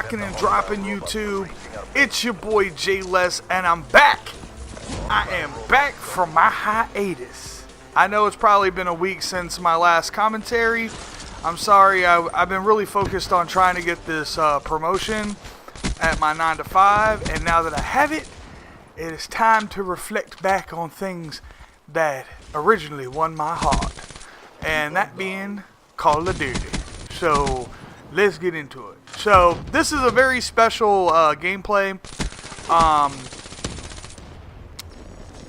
rocking and dropping YouTube. It's your boy J-Les, and I'm back. I am back from my hiatus. I know it's probably been a week since my last commentary. I'm sorry, I've been really focused on trying to get this promotion at my 9 to 5, and now that I have it, it is time to reflect back on things that originally won my heart, and that being Call of Duty. So let's get into it. So this is a very special gameplay.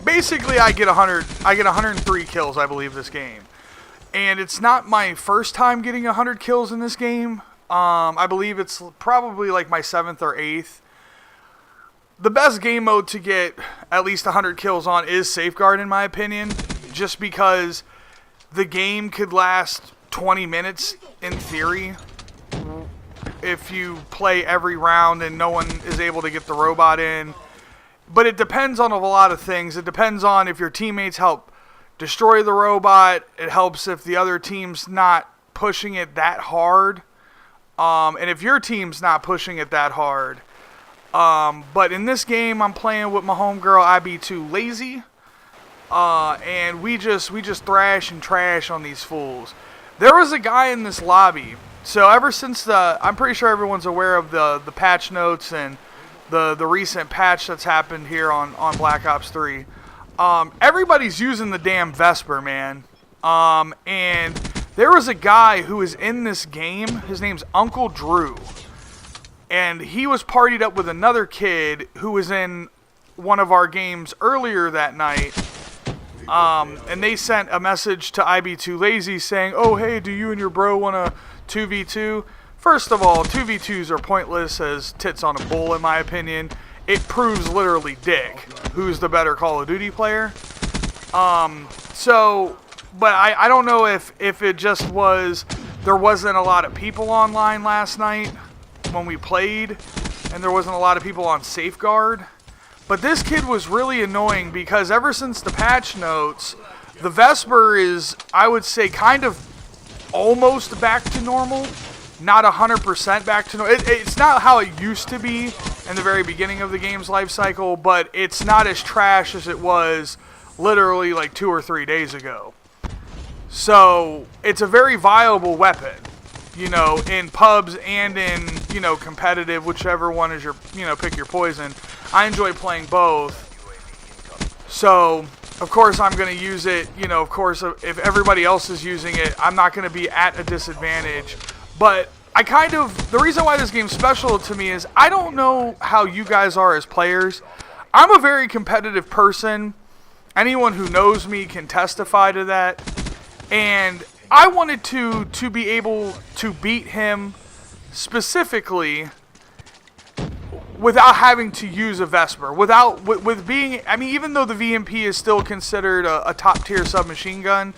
Basically, I get 103 kills, I believe, this game, and it's not my first time getting 100 kills in this game. I believe it's probably like my 7th or 8th. The best game mode to get at least 100 kills on is Safeguard, in my opinion, just because the game could last 20 minutes in theory if you play every round and no one is able to get the robot in. But it depends on a lot of things. It depends on if your teammates help destroy the robot. It helps if the other team's not pushing it that hard. And if your team's not pushing it that hard. But in this game, I'm playing with my homegirl IB2 Lazy. And we just thrash and trash on these fools. There was a guy in this lobby. So ever since I'm pretty sure everyone's aware of the patch notes and the recent patch that's happened here on Black Ops 3. Everybody's using the damn Vesper, man. And there was a guy who was in this game. His name's Uncle Drew. And he was partied up with another kid who was in one of our games earlier that night. And they sent a message to IB2 Lazy saying, "Oh, hey, do you and your bro want to 2v2? First of all, 2v2s are pointless as tits on a bull, in my opinion. It proves literally dick who's the better Call of Duty player. But I don't know if it just was there wasn't a lot of people online last night when we played, and there wasn't a lot of people on Safeguard. But this kid was really annoying because ever since the patch notes, the Vesper is, I would say, kind of almost back to normal. Not 100% back to normal. It's not how it used to be in the very beginning of the game's life cycle, but it's not as trash as it was literally like 2 or 3 days ago. So it's a very viable weapon, you know, in pubs and in, you know, competitive, whichever one is your, you know, pick your poison. I enjoy playing both. So, of course, I'm going to use it, you know, of course, if everybody else is using it, I'm not going to be at a disadvantage. But the reason why this game's special to me is I don't know how you guys are as players. I'm a very competitive person. Anyone who knows me can testify to that. And I wanted to be able to beat him specifically without having to use a Vesper. With being, I mean, even though the VMP is still considered a top tier submachine gun,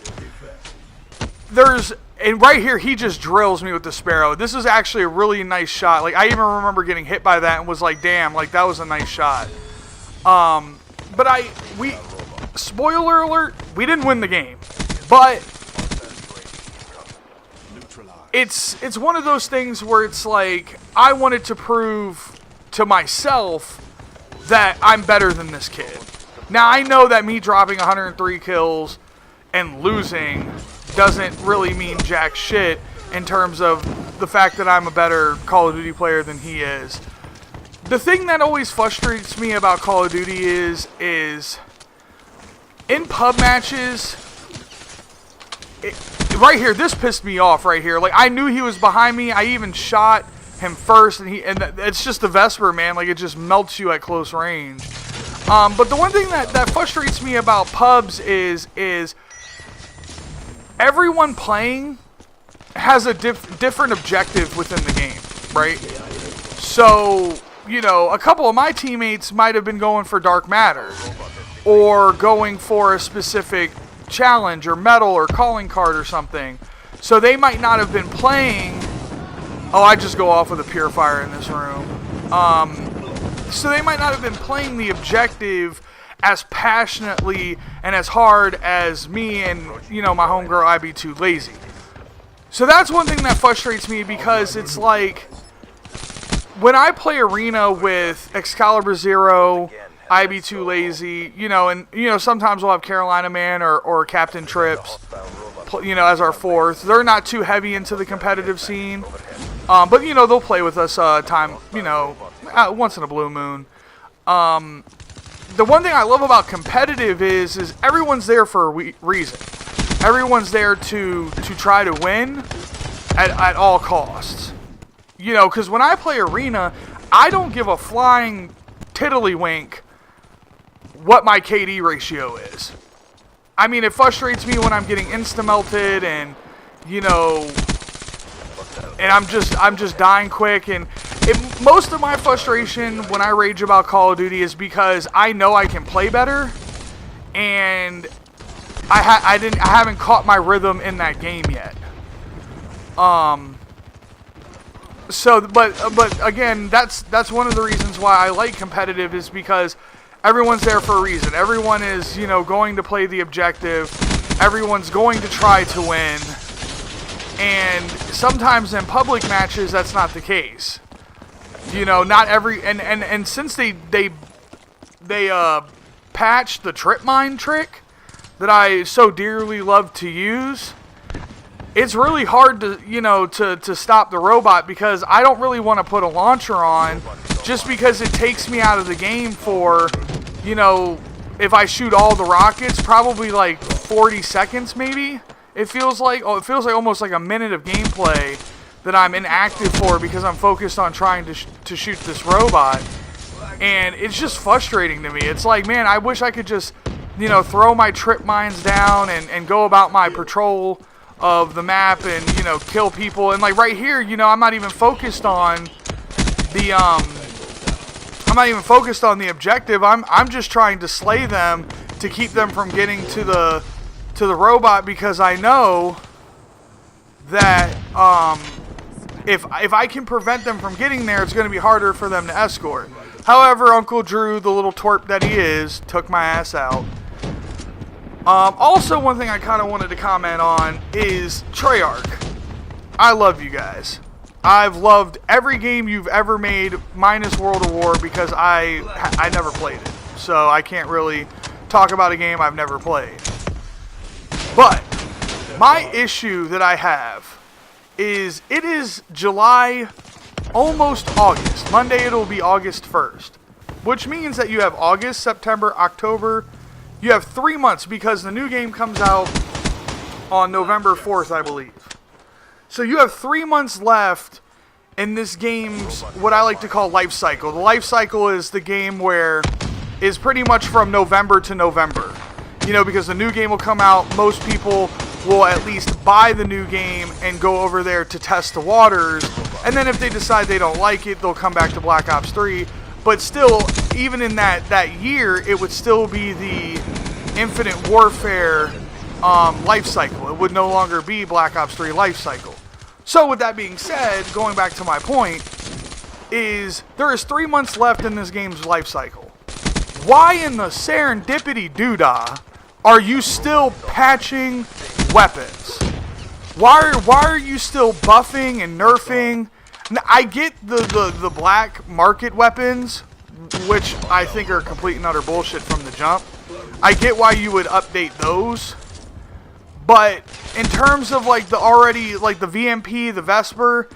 and right here, he just drills me with the Sparrow. This is actually a really nice shot. Like, I even remember getting hit by that and was like, damn, like, that was a nice shot. But spoiler alert, we didn't win the game. But it's one of those things where it's like, I wanted to prove to myself that I'm better than this kid. Now, I know that me dropping 103 kills and losing doesn't really mean jack shit in terms of the fact that I'm a better Call of Duty player than he is. The thing that always frustrates me about Call of Duty is in pub matches, right here, this pissed me off right here. Like, I knew he was behind me. I even shot him first, and it's just the Vesper, man. Like, it just melts you at close range. But the one thing that frustrates me about pubs is everyone playing has a different objective within the game, right? So, you know, a couple of my teammates might have been going for Dark Matter or going for a specific challenge or medal or calling card or something. So they might not have been playing. Oh, I just go off with a purifier in this room. So they might not have been playing the objective as passionately and as hard as me and, you know, my homegirl IB2 Lazy. So that's one thing that frustrates me, because it's like, when I play Arena with Excalibur Zero, IB2 Lazy, and sometimes we'll have Carolina Man or Captain Trips, as our fourth. They're not too heavy into the competitive scene, but they'll play with us once in a blue moon. The one thing I love about competitive is everyone's there for a reason. Everyone's there to try to win at all costs. Because when I play Arena, I don't give a flying tiddlywink what my KD ratio is. I mean, it frustrates me when I'm getting insta-melted and, and I'm just dying quick. And most of my frustration when I rage about Call of Duty is because I know I can play better, and I haven't caught my rhythm in that game yet. But again, that's one of the reasons why I like competitive, is because everyone's there for a reason. Everyone is, going to play the objective. Everyone's going to try to win. And sometimes in public matches, that's not the case. Not every and since they patched the trip mine trick that I so dearly love to use, it's really hard to stop the robot, because I don't really want to put a launcher on, just because it takes me out of the game for, if I shoot all the rockets, probably like 40 seconds maybe. It feels like almost like a minute of gameplay that I'm inactive for, because I'm focused on trying to shoot this robot. And it's just frustrating to me. It's like, man, I wish I could just, throw my trip mines down and go about my patrol of the map and, kill people. And like right here, I'm not even focused on the objective. I'm just trying to slay them to keep them from getting to the robot, because I know that if I can prevent them from getting there, it's going to be harder for them to escort. However, Uncle Drew, the little twerp that he is, took my ass out. Also, one thing I kind of wanted to comment on is Treyarch. I love you guys. I've loved every game you've ever made, minus World of War, because I never played it. So I can't really talk about a game I've never played. But my issue that I have is it is July, almost August. Monday it'll be August 1st, which means that you have August, September, October. You have 3 months, because the new game comes out on November 4th, I believe. So you have 3 months left in this game's, what I like to call, life cycle. The life cycle is the game where is pretty much from November to November. Because the new game will come out, most people will at least buy the new game and go over there to test the waters. And then if they decide they don't like it, they'll come back to Black Ops 3. But still, even in that year, it would still be the Infinite Warfare life cycle. It would no longer be Black Ops 3 life cycle. So with that being said, going back to my point, is there is 3 months left in this game's life cycle. Why in the serendipity doodah are you still patching weapons? Why are you still buffing and nerfing? I get the black market weapons, which I think are complete and utter bullshit from the jump. I get why you would update those. But in terms of like the VMP, the Vesper,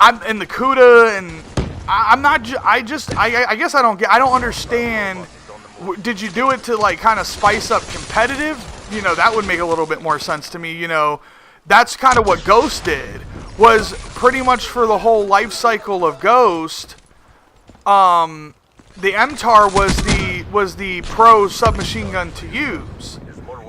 and the Kuda, and I guess I don't understand. Did you do it to like kind of spice up competitive? That would make a little bit more sense to me. That's kind of what Ghost did. Was pretty much for the whole life cycle of Ghost. The MTAR was the pro submachine gun to use.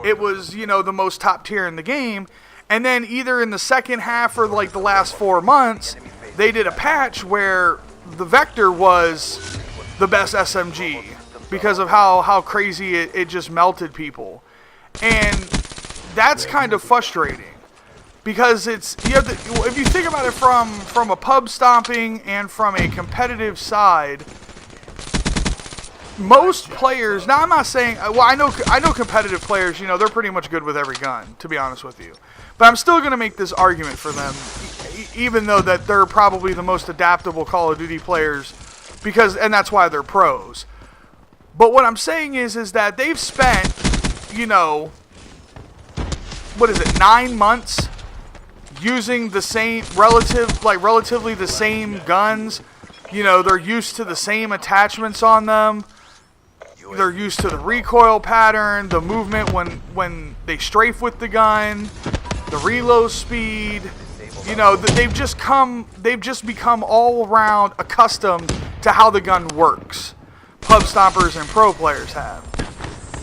It was, the most top tier in the game. And then either in the second half or like the last 4 months, they did a patch where the Vector was the best SMG because of how crazy it just melted people. And that's kind of frustrating. Because if you think about it from a pub stomping and from a competitive side, most players, now I'm not saying, well, I know competitive players, they're pretty much good with every gun, to be honest with you. But I'm still going to make this argument for them. even though that they're probably the most adaptable Call of Duty players, and that's why they're pros. But what I'm saying is that they've spent, you know, 9 months using the same relatively the same guns. You know, they're used to the same attachments on them. They're used to the recoil pattern, the movement when they strafe with the gun, the reload speed. You know, they've just become all around accustomed to how the gun works. Pub stompers and pro players have.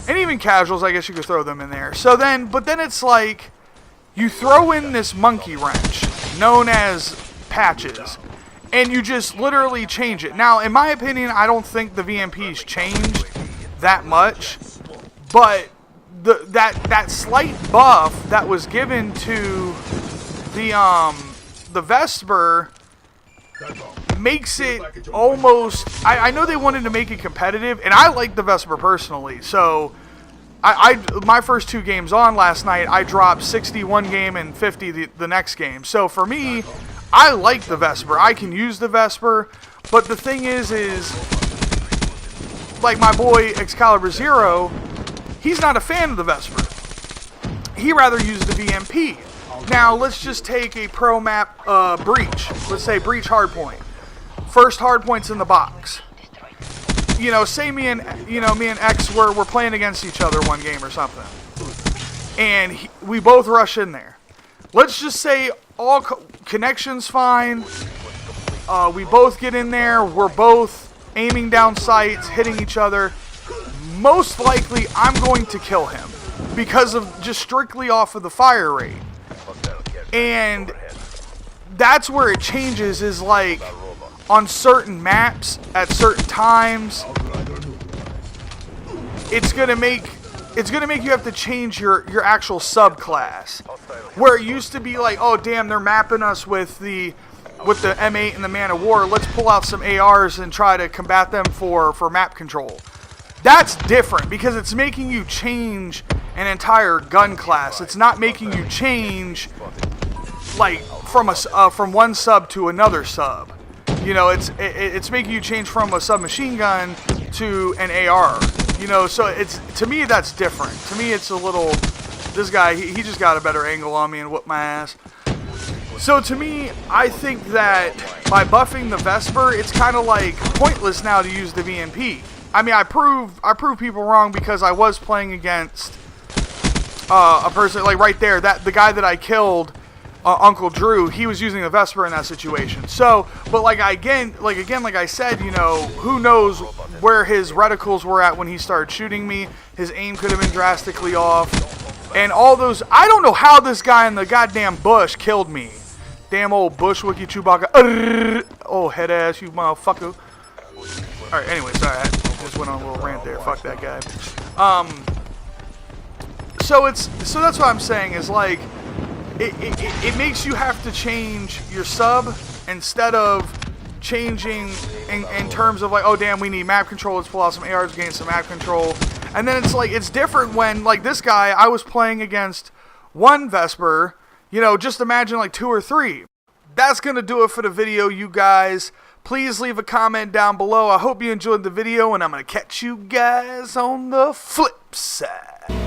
And even casuals, I guess you could throw them in there. But then it's like, you throw in this monkey wrench, known as patches, and you just literally change it. Now, in my opinion, I don't think the VMP's changed that much, but that slight buff that was given to the Vesper makes it almost... I know they wanted to make it competitive, and I like the Vesper personally, so my first 2 games on last night, I dropped 60 one game and 50 the next game. So for me, I like the Vesper. I can use the Vesper, but the thing is like my boy Excalibur Zero, he's not a fan of the Vesper. He rather uses the VMP. Now, let's just take a pro map Breach. Let's say Breach Hardpoint. First hardpoint's in the box. You know, say me and X we're playing against each other one game or something, and we both rush in there. Let's just say all connections fine. We both get in there. We're both aiming down sights, hitting each other. Most likely, I'm going to kill him because of just strictly off of the fire rate. And that's where it changes. Is like, on certain maps, at certain times, it's gonna make you have to change your actual subclass. Where it used to be like, oh damn, they're mapping us with the M8 and the Man of War. Let's pull out some ARs and try to combat them for map control. That's different because it's making you change an entire gun class. It's not making you change like from one sub to another sub. You know, it's making you change from a submachine gun to an AR. You know, so to me that's different. To me it's a little, this guy he just got a better angle on me and whooped my ass. So to me, I think that by buffing the Vesper, it's kind of like pointless now to use the VMP. I mean, I prove people wrong because I was playing against a person like right there, that the guy that I killed. Uncle Drew, he was using the Vesper in that situation. So, but like I said, you know, who knows where his reticles were at when he started shooting me. His aim could have been drastically off. And all those, I don't know how this guy in the goddamn bush killed me. Damn old bush wookie Chewbacca. Oh, head ass, you motherfucker. Alright, anyway, sorry, I just went on a little rant there. Fuck that guy. So that's what I'm saying is like, it makes you have to change your sub instead of changing in terms of like, oh damn, we need map control, let's pull out some ARs, gain some map control. And then it's like, it's different when, like this guy, I was playing against one Vesper, you know, just imagine like 2 or 3. That's gonna do it for the video, you guys. Please leave a comment down below. I hope you enjoyed the video, and I'm gonna catch you guys on the flip side.